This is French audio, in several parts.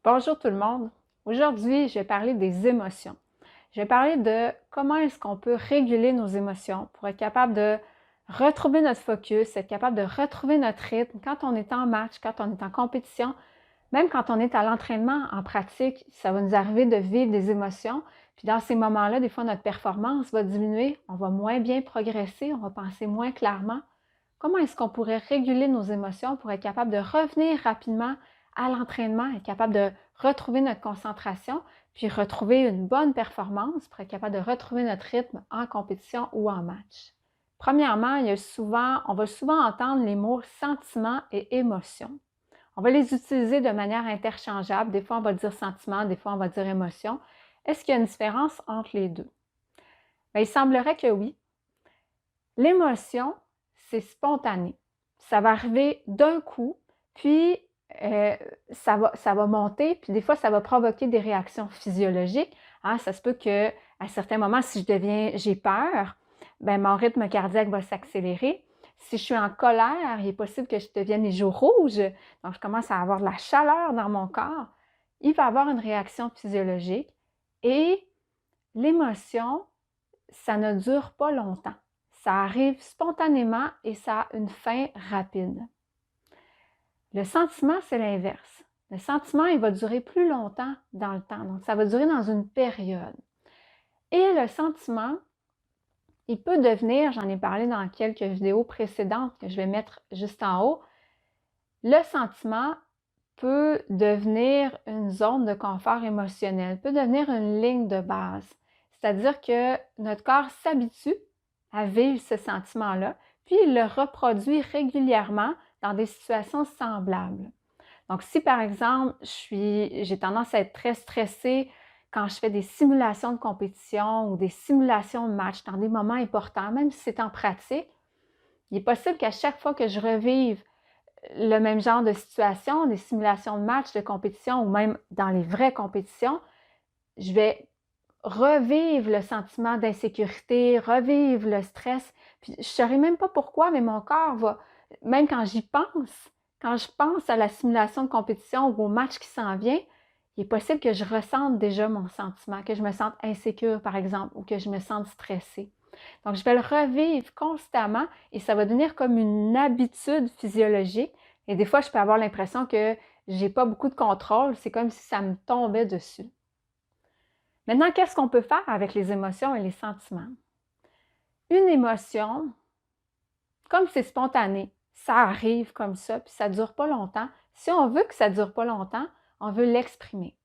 Bonjour tout le monde. Aujourd'hui, je vais parler des émotions. Je vais parler de comment est-ce qu'on peut réguler nos émotions pour être capable de retrouver notre focus, être capable de retrouver notre rythme quand on est en match, quand on est en compétition, même quand on est à l'entraînement, en pratique, ça va nous arriver de vivre des émotions. Puis dans ces moments-là, des fois, notre performance va diminuer, on va moins bien progresser, on va penser moins clairement. Comment est-ce qu'on pourrait réguler nos émotions pour être capable de revenir rapidement à l'entraînement, être capable de retrouver notre concentration, puis retrouver une bonne performance pour être capable de retrouver notre rythme en compétition ou en match? Premièrement, on va souvent entendre les mots sentiments et émotions. On va les utiliser de manière interchangeable. Des fois, on va dire sentiment, des fois, on va dire émotion. Est-ce qu'il y a une différence entre les deux? Bien, il semblerait que oui. L'émotion, c'est spontané. Ça va arriver d'un coup, puis ça va monter, puis des fois, ça va provoquer des réactions physiologiques. Hein, ça se peut qu'à certains moments, si j'ai peur, ben, mon rythme cardiaque va s'accélérer. Si je suis en colère, il est possible que je devienne les joues rouges, donc je commence à avoir de la chaleur dans mon corps. Il va y avoir une réaction physiologique et l'émotion, ça ne dure pas longtemps. Ça arrive spontanément et ça a une fin rapide. Le sentiment, c'est l'inverse. Le sentiment, il va durer plus longtemps dans le temps. Donc, ça va durer dans une période. Et le sentiment, il peut devenir, j'en ai parlé dans quelques vidéos précédentes que je vais mettre juste en haut, le sentiment peut devenir une zone de confort émotionnel, peut devenir une ligne de base. C'est-à-dire que notre corps s'habitue à vivre ce sentiment-là, puis il le reproduit régulièrement dans des situations semblables. Donc, si par exemple, j'ai tendance à être très stressée quand je fais des simulations de compétition ou des simulations de match dans des moments importants, même si c'est en pratique, il est possible qu'à chaque fois que je revive le même genre de situation, des simulations de match, de compétition ou même dans les vraies compétitions, je vais revivre le sentiment d'insécurité, revivre le stress. Puis je ne saurais même pas pourquoi, mais mon corps va, même quand j'y pense, quand je pense à la simulation de compétition ou au match qui s'en vient, il est possible que je ressente déjà mon sentiment, que je me sente insécure, par exemple, ou que je me sente stressée. Donc, je vais le revivre constamment et ça va devenir comme une habitude physiologique. Et des fois, je peux avoir l'impression que j'ai pas beaucoup de contrôle. C'est comme si ça me tombait dessus. Maintenant, qu'est-ce qu'on peut faire avec les émotions et les sentiments? Une émotion, comme c'est spontané, ça arrive comme ça, puis ça ne dure pas longtemps. Si on veut que ça ne dure pas longtemps, on veut l'exprimer.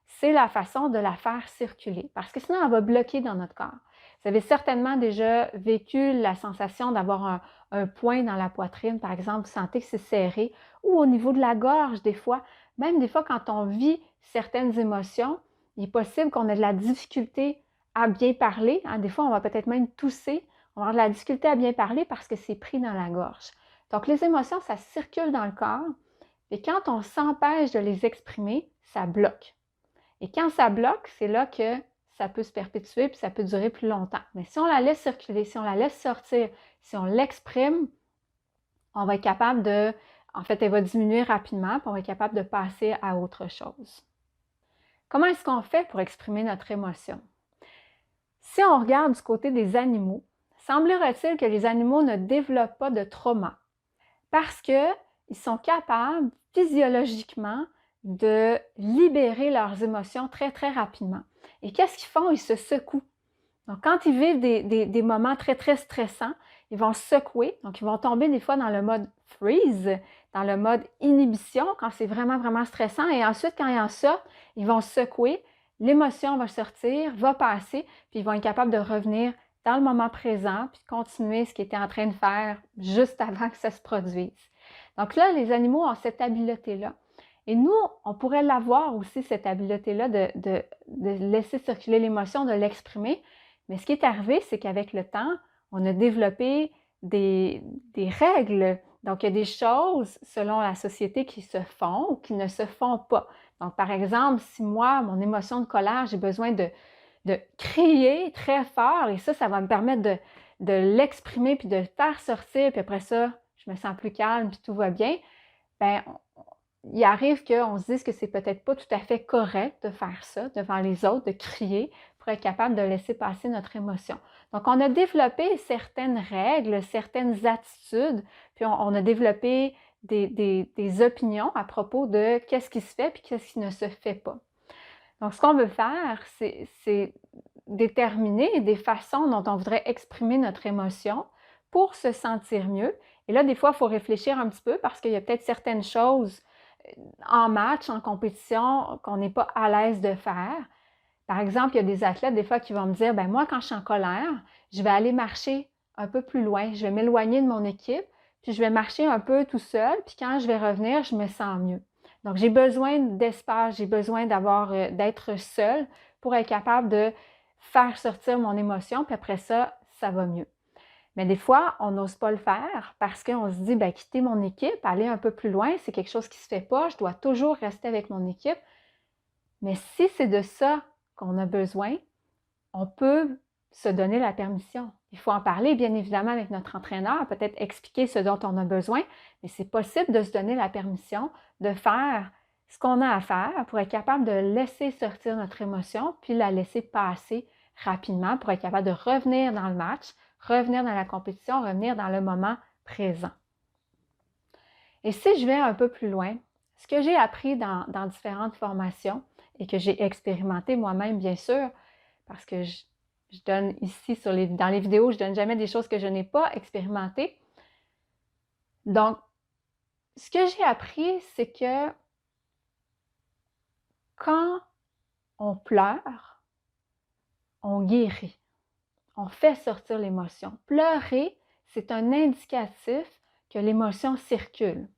C'est la façon de la faire circuler, parce que sinon, elle va bloquer dans notre corps. Vous avez certainement déjà vécu la sensation d'avoir un point dans la poitrine, par exemple, vous sentez que c'est serré, ou au niveau de la gorge, des fois. Même des fois, quand on vit certaines émotions, il est possible qu'on ait de la difficulté à bien parler. Hein. Des fois, on va peut-être même tousser. On va avoir de la difficulté à bien parler parce que c'est pris dans la gorge. Donc, les émotions, ça circule dans le corps. Et quand on s'empêche de les exprimer, ça bloque. Et quand ça bloque, c'est là que ça peut se perpétuer puis ça peut durer plus longtemps. Mais si on la laisse circuler, si on la laisse sortir, si on l'exprime, on va être capable de... En fait, elle va diminuer rapidement puis on va être capable de passer à autre chose. Comment est-ce qu'on fait pour exprimer notre émotion? Si on regarde du côté des animaux, semblerait-il que les animaux ne développent pas de trauma parce qu'ils sont capables physiologiquement de libérer leurs émotions très, très rapidement. Et qu'est-ce qu'ils font? Ils se secouent. Donc, quand ils vivent des moments très, très stressants, ils vont secouer. Donc, ils vont tomber des fois dans le mode freeze, dans le mode inhibition, quand c'est vraiment, vraiment stressant. Et ensuite, quand ils en sortent, ils vont secouer. L'émotion va sortir, va passer, puis ils vont être capables de revenir dans le moment présent, puis continuer ce qu'ils étaient en train de faire juste avant que ça se produise. Donc là, les animaux ont cette habileté-là. Et nous, on pourrait l'avoir aussi, cette habileté-là de laisser circuler l'émotion, de l'exprimer. Mais ce qui est arrivé, c'est qu'avec le temps, on a développé des règles. Donc, il y a des choses, selon la société, qui se font ou qui ne se font pas. Donc, par exemple, si moi, mon émotion de colère, j'ai besoin de crier très fort, et ça va me permettre de l'exprimer, puis de le faire sortir, puis après ça, je me sens plus calme, puis tout va bien, bien, il arrive qu'on se dise que c'est peut-être pas tout à fait correct de faire ça devant les autres, de crier pour être capable de laisser passer notre émotion. Donc, on a développé certaines règles, certaines attitudes, puis on a développé des opinions à propos de qu'est-ce qui se fait puis qu'est-ce qui ne se fait pas. Donc, ce qu'on veut faire, c'est déterminer des façons dont on voudrait exprimer notre émotion pour se sentir mieux. Et là, des fois, il faut réfléchir un petit peu parce qu'il y a peut-être certaines choses en match, en compétition, qu'on n'est pas à l'aise de faire. Par exemple, il y a des athlètes, des fois, qui vont me dire, ben moi, quand je suis en colère, je vais aller marcher un peu plus loin, je vais m'éloigner de mon équipe, puis je vais marcher un peu tout seul, puis quand je vais revenir, je me sens mieux. Donc, j'ai besoin d'espace, j'ai besoin d'être seule pour être capable de faire sortir mon émotion, puis après ça, ça va mieux. Mais des fois, on n'ose pas le faire parce qu'on se dit, ben, quitter mon équipe, aller un peu plus loin, c'est quelque chose qui ne se fait pas, je dois toujours rester avec mon équipe. Mais si c'est de ça qu'on a besoin, on peut se donner la permission. Il faut en parler, bien évidemment, avec notre entraîneur, peut-être expliquer ce dont on a besoin, mais c'est possible de se donner la permission de faire ce qu'on a à faire pour être capable de laisser sortir notre émotion, puis la laisser passer rapidement pour être capable de revenir dans le match, revenir dans la compétition, revenir dans le moment présent. Et si je vais un peu plus loin, ce que j'ai appris dans différentes formations et que j'ai expérimenté moi-même, bien sûr, parce que je donne ici dans les vidéos, je ne donne jamais des choses que je n'ai pas expérimentées. Donc, ce que j'ai appris, c'est que quand on pleure, on guérit. On fait sortir l'émotion. Pleurer, c'est un indicatif que l'émotion circule.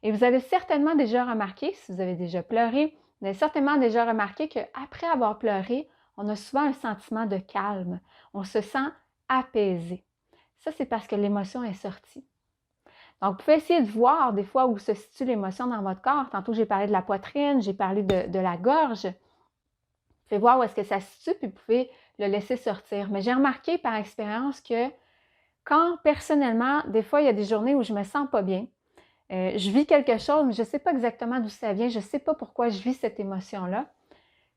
Et vous avez certainement déjà remarqué, si vous avez déjà pleuré, vous avez certainement déjà remarqué qu'après avoir pleuré, on a souvent un sentiment de calme. On se sent apaisé. Ça, c'est parce que l'émotion est sortie. Donc, vous pouvez essayer de voir des fois où se situe l'émotion dans votre corps. Tantôt, j'ai parlé de la poitrine, j'ai parlé de la gorge. Vous pouvez voir où est-ce que ça se situe, puis vous pouvez le laisser sortir. Mais j'ai remarqué par expérience que quand, personnellement, des fois, il y a des journées où je me sens pas bien, je vis quelque chose, mais je ne sais pas exactement d'où ça vient, je ne sais pas pourquoi je vis cette émotion-là.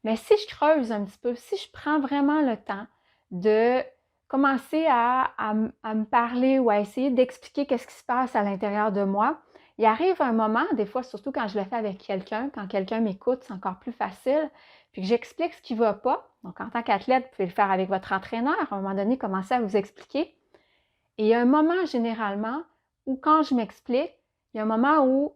Mais si je creuse un petit peu, si je prends vraiment le temps de commencer à me parler ou à essayer d'expliquer qu'est-ce qui se passe à l'intérieur de moi, il arrive un moment, des fois, surtout quand je le fais avec quelqu'un, quand quelqu'un m'écoute, c'est encore plus facile, puis que j'explique ce qui ne va pas. Donc, en tant qu'athlète, vous pouvez le faire avec votre entraîneur, à un moment donné, commencer à vous expliquer. Et il y a un moment, généralement, où quand je m'explique, il y a un moment où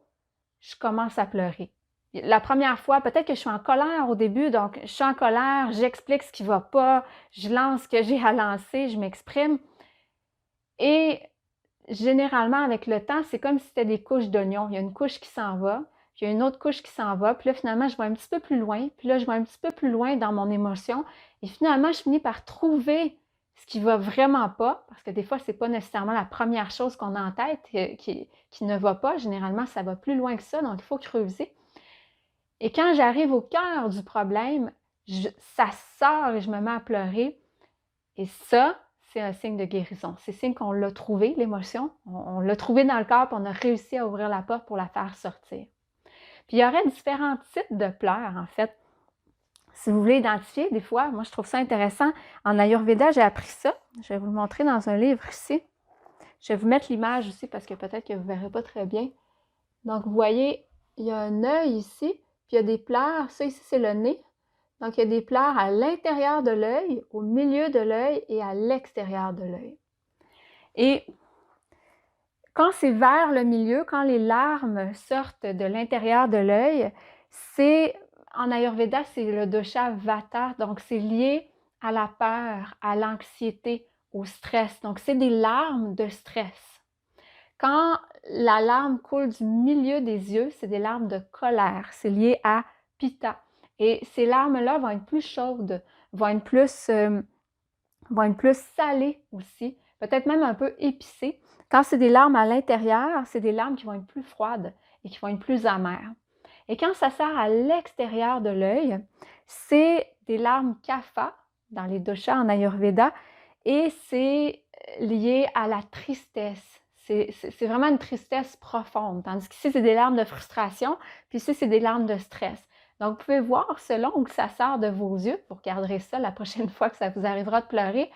je commence à pleurer. La première fois, peut-être que je suis en colère au début, donc je suis en colère, j'explique ce qui ne va pas, je lance ce que j'ai à lancer, je m'exprime. Et généralement, avec le temps, c'est comme si c'était des couches d'oignons. Il y a une couche qui s'en va, puis il y a une autre couche qui s'en va, puis là, finalement, je vais un petit peu plus loin, puis là, je vais un petit peu plus loin dans mon émotion, et finalement, je finis par trouver ce qui ne va vraiment pas, parce que des fois, ce n'est pas nécessairement la première chose qu'on a en tête qui ne va pas. Généralement, ça va plus loin que ça, donc il faut creuser. Et quand j'arrive au cœur du problème, ça sort et je me mets à pleurer. Et ça, c'est un signe de guérison. C'est signe qu'on l'a trouvé, l'émotion. On l'a trouvé dans le corps, puis on a réussi à ouvrir la porte pour la faire sortir. Puis il y aurait différents types de pleurs, en fait. Si vous voulez identifier, des fois, moi je trouve ça intéressant. En Ayurveda, j'ai appris ça. Je vais vous le montrer dans un livre ici. Je vais vous mettre l'image aussi parce que peut-être que vous ne verrez pas très bien. Donc, vous voyez, il y a un œil ici, puis il y a des pleurs. Ça ici, c'est le nez. Donc, il y a des pleurs à l'intérieur de l'œil, au milieu de l'œil et à l'extérieur de l'œil. Et quand c'est vers le milieu, quand les larmes sortent de l'intérieur de l'œil, en Ayurveda, c'est le dosha Vata, donc c'est lié à la peur, à l'anxiété, au stress. Donc, c'est des larmes de stress. Quand la larme coule du milieu des yeux, c'est des larmes de colère. C'est lié à Pitta. Et ces larmes-là vont être plus chaudes, vont être plus salées aussi, peut-être même un peu épicées. Quand c'est des larmes à l'intérieur, c'est des larmes qui vont être plus froides et qui vont être plus amères. Et quand ça sort à l'extérieur de l'œil, c'est des larmes kapha dans les doshas en Ayurveda et c'est lié à la tristesse. c'est vraiment une tristesse profonde. Tandis qu'ici, c'est des larmes de frustration, puis ici, c'est des larmes de stress. Donc, vous pouvez voir selon où ça sort de vos yeux, vous regarderez ça la prochaine fois que ça vous arrivera de pleurer,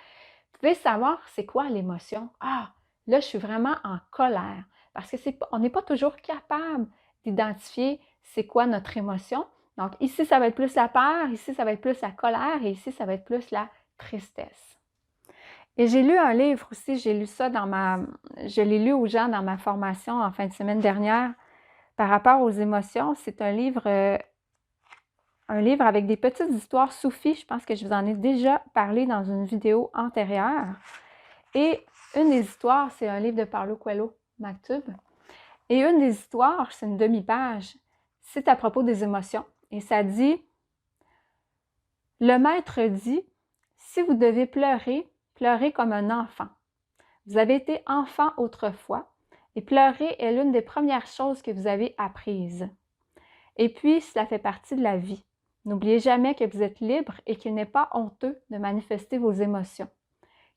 vous pouvez savoir c'est quoi l'émotion. Ah, là, je suis vraiment en colère. Parce que on n'est pas toujours capable d'identifier c'est quoi notre émotion. Donc, ici, ça va être plus la peur, ici, ça va être plus la colère, et ici, ça va être plus la tristesse. Et j'ai lu un livre aussi, j'ai lu ça je l'ai lu aux gens dans ma formation en fin de semaine dernière par rapport aux émotions. C'est un livre avec des petites histoires soufis. Je pense que je vous en ai déjà parlé dans une vidéo antérieure. Et une des histoires, c'est un livre de Paulo Coelho, Maktub. Et une des histoires, c'est une demi-page, c'est à propos des émotions. Et ça dit, le maître dit, si vous devez pleurer, pleurez comme un enfant. Vous avez été enfant autrefois, et pleurer est l'une des premières choses que vous avez apprises. Et puis, cela fait partie de la vie. N'oubliez jamais que vous êtes libre et qu'il n'est pas honteux de manifester vos émotions.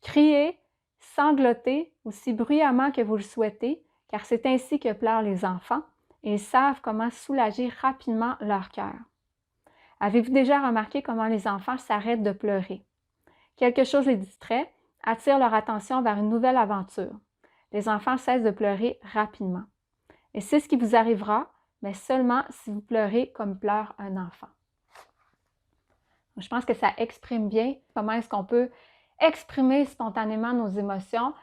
Criez, sanglotez aussi bruyamment que vous le souhaitez, car c'est ainsi que pleurent les enfants, et ils savent comment soulager rapidement leur cœur. Avez-vous déjà remarqué comment les enfants s'arrêtent de pleurer? Quelque chose les distrait, attire leur attention vers une nouvelle aventure. Les enfants cessent de pleurer rapidement. Et c'est ce qui vous arrivera, mais seulement si vous pleurez comme pleure un enfant. Je pense que ça exprime bien comment est-ce qu'on peut exprimer spontanément nos émotions.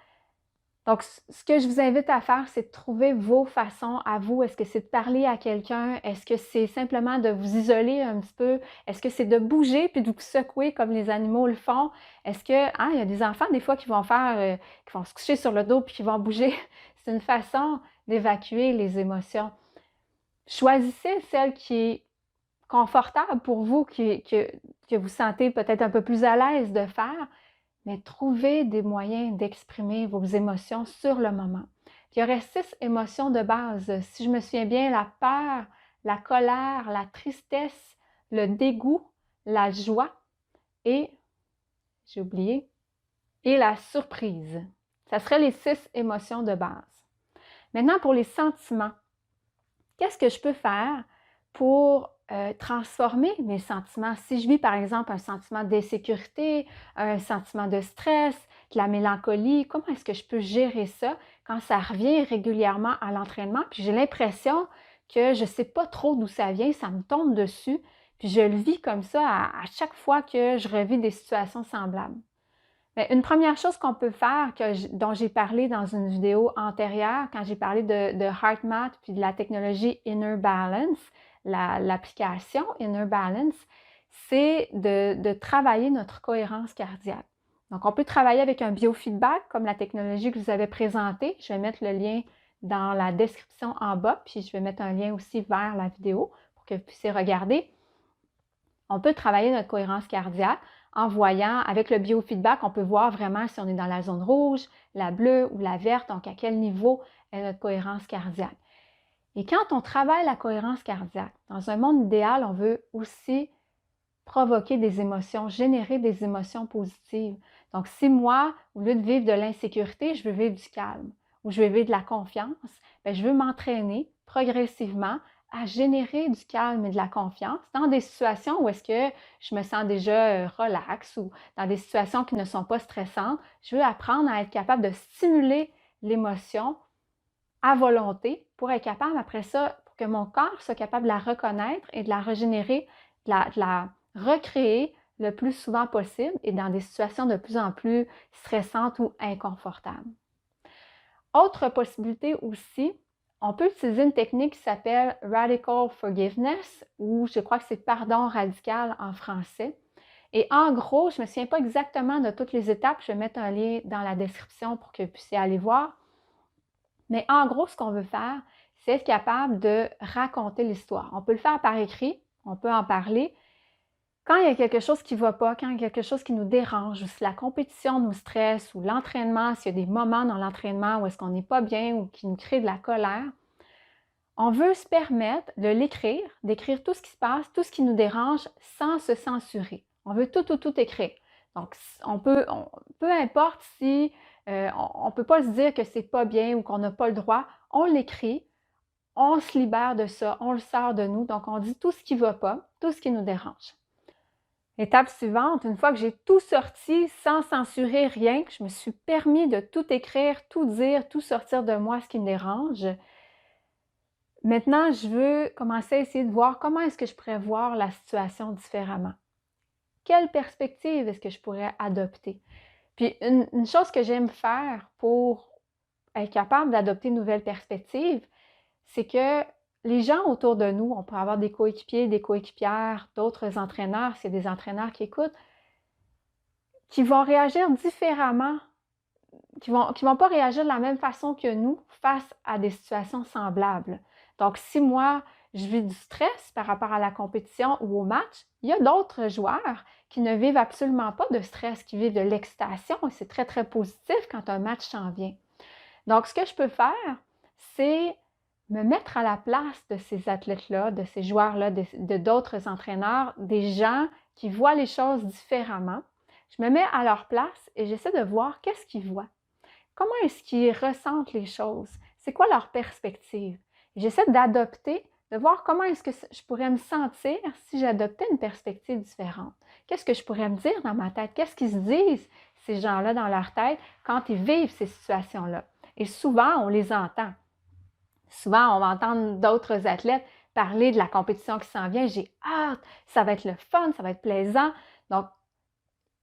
Donc, ce que je vous invite à faire, c'est de trouver vos façons à vous. Est-ce que c'est de parler à quelqu'un? Est-ce que c'est simplement de vous isoler un petit peu? Est-ce que c'est de bouger puis de vous secouer comme les animaux le font? Est-ce que, il y a des enfants des fois qui vont qui vont se coucher sur le dos puis qui vont bouger. C'est une façon d'évacuer les émotions. Choisissez celle qui est confortable pour vous, que vous sentez peut-être un peu plus à l'aise de faire, mais trouvez des moyens d'exprimer vos émotions sur le moment. Il y aurait 6 émotions de base. Si je me souviens bien, la peur, la colère, la tristesse, le dégoût, la joie et, j'ai oublié, et la surprise. Ça serait les 6 émotions de base. Maintenant, pour les sentiments, qu'est-ce que je peux faire pour transformer mes sentiments? Si je vis par exemple un sentiment d'insécurité, un sentiment de stress, de la mélancolie, comment est-ce que je peux gérer ça quand ça revient régulièrement à l'entraînement? Puis j'ai l'impression que je ne sais pas trop d'où ça vient, ça me tombe dessus, puis je le vis comme ça à chaque fois que je revis des situations semblables. Mais une première chose qu'on peut faire, dont j'ai parlé dans une vidéo antérieure, quand j'ai parlé de HeartMath puis de la technologie Inner Balance, l'application Inner Balance, c'est de travailler notre cohérence cardiaque. Donc, on peut travailler avec un biofeedback comme la technologie que je vous avais présentée. Je vais mettre le lien dans la description en bas, puis je vais mettre un lien aussi vers la vidéo pour que vous puissiez regarder. On peut travailler notre cohérence cardiaque en voyant, avec le biofeedback, on peut voir vraiment si on est dans la zone rouge, la bleue ou la verte, donc à quel niveau est notre cohérence cardiaque. Et quand on travaille la cohérence cardiaque, dans un monde idéal, on veut aussi provoquer des émotions, générer des émotions positives. Donc, si moi, au lieu de vivre de l'insécurité, je veux vivre du calme ou je veux vivre de la confiance, bien, je veux m'entraîner progressivement à générer du calme et de la confiance dans des situations où est-ce que je me sens déjà relax ou dans des situations qui ne sont pas stressantes. Je veux apprendre à être capable de stimuler l'émotion à volonté pour être capable après ça, pour que mon corps soit capable de la reconnaître et de la régénérer, de la recréer le plus souvent possible et dans des situations de plus en plus stressantes ou inconfortables. Autre possibilité aussi, on peut utiliser une technique qui s'appelle Radical Forgiveness, ou je crois que c'est pardon radical en français. Et en gros, je ne me souviens pas exactement de toutes les étapes, je vais mettre un lien dans la description pour que vous puissiez aller voir. Mais en gros, ce qu'on veut faire, c'est être capable de raconter l'histoire. On peut le faire par écrit, on peut en parler. Quand il y a quelque chose qui ne va pas, quand il y a quelque chose qui nous dérange, ou si la compétition nous stresse, ou l'entraînement, s'il y a des moments dans l'entraînement où est-ce qu'on n'est pas bien ou qui nous crée de la colère, on veut se permettre de l'écrire, d'écrire tout ce qui se passe, tout ce qui nous dérange sans se censurer. On veut tout écrire. Donc, peu importe si On ne peut pas se dire que c'est pas bien ou qu'on n'a pas le droit. On l'écrit, on se libère de ça, on le sort de nous. Donc, on dit tout ce qui ne va pas, tout ce qui nous dérange. Étape suivante, une fois que j'ai tout sorti sans censurer rien, que je me suis permis de tout écrire, tout dire, tout sortir de moi, ce qui me dérange, maintenant, je veux commencer à essayer de voir comment est-ce que je pourrais voir la situation différemment. Quelle perspective est-ce que je pourrais adopter? Puis une chose que j'aime faire pour être capable d'adopter une nouvelle perspective, c'est que les gens autour de nous, on peut avoir des coéquipiers, des coéquipières, d'autres entraîneurs, s'il y a des entraîneurs qui écoutent, qui vont réagir différemment, qui vont pas réagir de la même façon que nous face à des situations semblables. Donc, si moi, je vis du stress par rapport à la compétition ou au match, il y a d'autres joueurs qui ne vivent absolument pas de stress, qui vivent de l'excitation et c'est très, très positif quand un match s'en vient. Donc, ce que je peux faire, c'est me mettre à la place de ces athlètes-là, de ces joueurs-là, de d'autres entraîneurs, des gens qui voient les choses différemment. Je me mets à leur place et j'essaie de voir qu'est-ce qu'ils voient. Comment est-ce qu'ils ressentent les choses? C'est quoi leur perspective? J'essaie d'adopter, de voir comment est-ce que je pourrais me sentir si j'adoptais une perspective différente. Qu'est-ce que je pourrais me dire dans ma tête? Qu'est-ce qu'ils se disent, ces gens-là, dans leur tête, quand ils vivent ces situations-là? Et souvent, on les entend. Souvent, on va entendre d'autres athlètes parler de la compétition qui s'en vient. J'ai hâte, ça va être le fun, ça va être plaisant. Donc,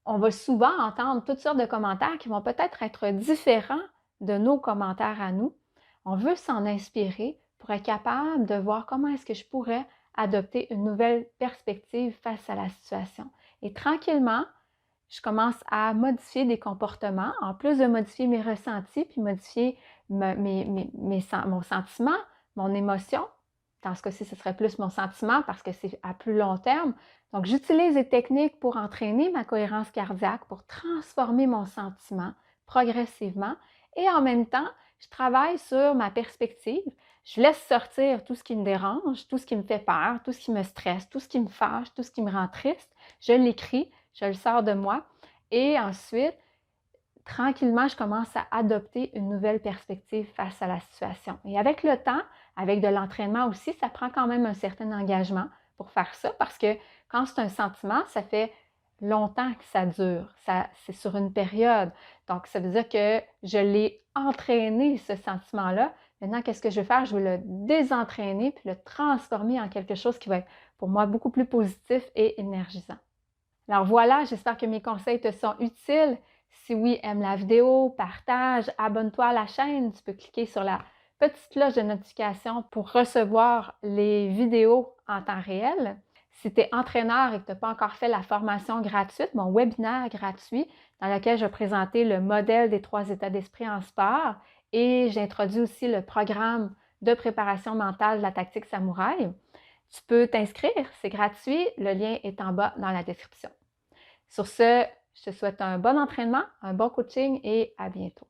on va souvent entendre toutes sortes de commentaires qui vont peut-être être différents de nos commentaires à nous. On veut s'en inspirer pour être capable de voir comment est-ce que je pourrais adopter une nouvelle perspective face à la situation. Et tranquillement, je commence à modifier des comportements, en plus de modifier mes ressentis, puis modifier mon sentiment, mon émotion. Dans ce cas-ci, ce serait plus mon sentiment parce que c'est à plus long terme. Donc, j'utilise des techniques pour entraîner ma cohérence cardiaque, pour transformer mon sentiment progressivement. Et en même temps, je travaille sur ma perspective. Je laisse sortir tout ce qui me dérange, tout ce qui me fait peur, tout ce qui me stresse, tout ce qui me fâche, tout ce qui me rend triste. Je l'écris, je le sors de moi. Et ensuite, tranquillement, je commence à adopter une nouvelle perspective face à la situation. Et avec le temps, avec de l'entraînement aussi, ça prend quand même un certain engagement pour faire ça parce que quand c'est un sentiment, ça fait longtemps que ça dure. C'est sur une période. Donc, ça veut dire que je l'ai entraîné, ce sentiment-là. Maintenant, qu'est-ce que je vais faire? Je vais le désentraîner puis le transformer en quelque chose qui va être pour moi beaucoup plus positif et énergisant. Alors voilà, j'espère que mes conseils te sont utiles. Si oui, aime la vidéo, partage, abonne-toi à la chaîne. Tu peux cliquer sur la petite cloche de notification pour recevoir les vidéos en temps réel. Si tu es entraîneur et que tu n'as pas encore fait la formation gratuite, mon webinaire gratuit dans lequel je vais présenter le modèle des 3 états d'esprit en sport et j'introduis aussi le programme de préparation mentale de la tactique samouraï, tu peux t'inscrire, c'est gratuit, le lien est en bas dans la description. Sur ce, je te souhaite un bon entraînement, un bon coaching et à bientôt.